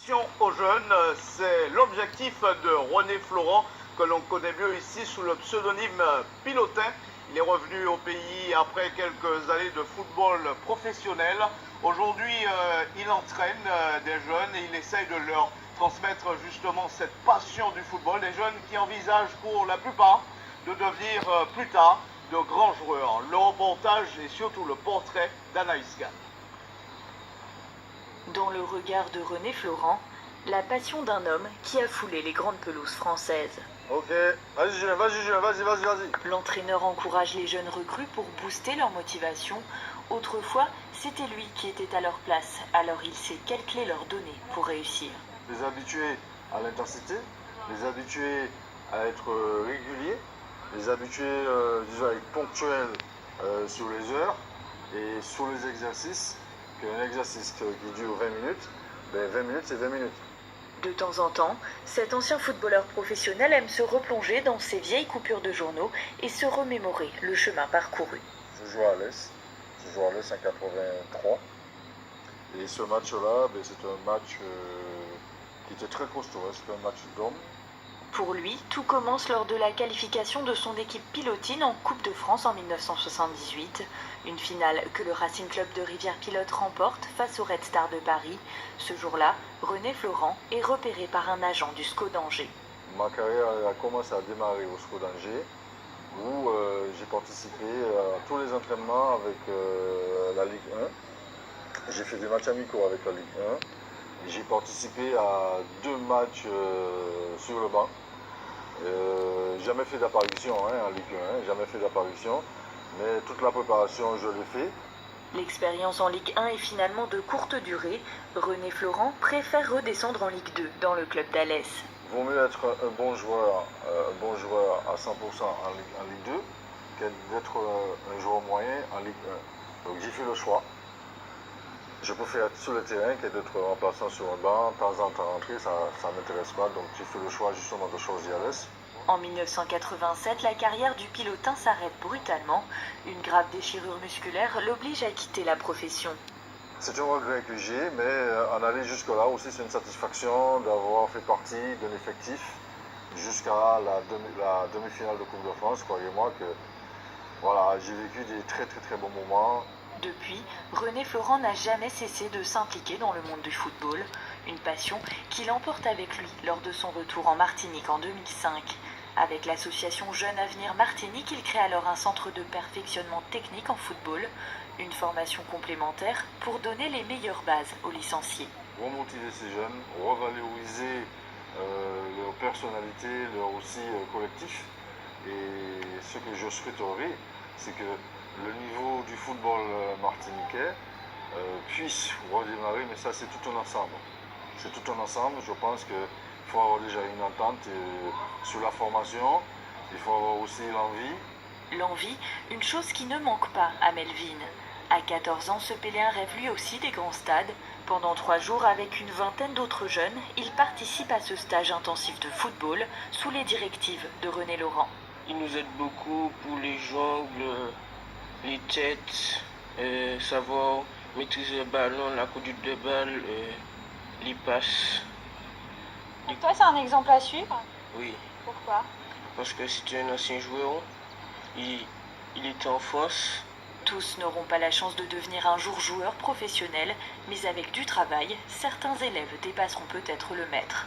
Passion aux jeunes, c'est l'objectif de René Florent, que l'on connaît mieux ici sous le pseudonyme Pilotin. Il est revenu au pays après quelques années de football professionnel. Aujourd'hui, il entraîne des jeunes et il essaye de leur transmettre justement cette passion du football. Des jeunes qui envisagent pour la plupart de devenir plus tard de grands joueurs. Le reportage et surtout le portrait d'Anaïs Gann. Dans le regard de René Florent, la passion d'un homme qui a foulé les grandes pelouses françaises. Ok, vas-y Julien, vas-y. L'entraîneur encourage les jeunes recrues pour booster leur motivation. Autrefois, c'était lui qui était à leur place, alors il sait quelles clés leur donner pour réussir. Les habituer à l'intensité, les habituer à être réguliers, les habituer à être ponctuels sur les heures et sur les exercices. Qu'un exercice qui dure 20 minutes, 20 minutes c'est 20 minutes. De temps en temps, cet ancien footballeur professionnel aime se replonger dans ses vieilles coupures de journaux et se remémorer le chemin parcouru. Je joue à l'Est en 83. Et ce match-là, c'est un match qui était très costaud, c'était un match d'hommes. Pour lui, tout commence lors de la qualification de son équipe pilotine en Coupe de France en 1978. Une finale que le Racing Club de Rivière-Pilote remporte face au Red Star de Paris. Ce jour-là, René Florent est repéré par un agent du SCO d'Angers. Ma carrière a commencé à démarrer au SCO d'Angers, où j'ai participé à tous les entraînements avec la Ligue 1. J'ai fait des matchs amicaux avec la Ligue 1. J'ai participé à 2 matchs sur le banc. Jamais fait d'apparition en Ligue 1, jamais fait d'apparition, mais toute la préparation je l'ai fait. L'expérience en Ligue 1 est finalement de courte durée. René Florent préfère redescendre en Ligue 2 dans le club d'Alès. Vaut mieux être un bon joueur à 100% en Ligue 2 que d'être un joueur moyen en Ligue 1. Donc j'ai fait le choix. Je préfère être sur le terrain que d'être remplaçant sur un banc. De temps en temps rentrer, ça ne m'intéresse pas. Donc j'ai fait le choix justement de choisir Alès. En 1987, la carrière du pilotin s'arrête brutalement. Une grave déchirure musculaire l'oblige à quitter la profession. C'est un regret que j'ai, mais en aller jusque-là aussi, c'est une satisfaction d'avoir fait partie d'un effectif jusqu'à la demi-finale de Coupe de France. Croyez-moi que voilà, j'ai vécu des très bons moments. Depuis, René Florent n'a jamais cessé de s'impliquer dans le monde du football, une passion qu'il emporte avec lui lors de son retour en Martinique en 2005. Avec l'association Jeunes Avenir Martinique, il crée alors un centre de perfectionnement technique en football, une formation complémentaire pour donner les meilleures bases aux licenciés. Remotiver ces jeunes, revaloriser leur personnalité, leur aussi collectif. Et ce que je souhaiterais, c'est que le niveau du football martiniquais puisse redémarrer, mais ça c'est tout un ensemble. C'est tout un ensemble, je pense qu'il faut avoir déjà une entente sur la formation, il faut avoir aussi l'envie. L'envie, une chose qui ne manque pas à Melvin. À 14 ans, ce Péléen rêve lui aussi des grands stades. Pendant 3 jours, avec une vingtaine d'autres jeunes, il participe à ce stage intensif de football sous les directives de René Laurent. Il nous aide beaucoup pour les jongles, les têtes, savoir maîtriser le ballon, la conduite de balle, les passes. Pour toi, c'est un exemple à suivre? Oui, Pourquoi? parce que c'est un ancien joueur, il était en France. Tous n'auront pas la chance de devenir un jour joueur professionnel, mais avec du travail, certains élèves dépasseront peut-être le maître.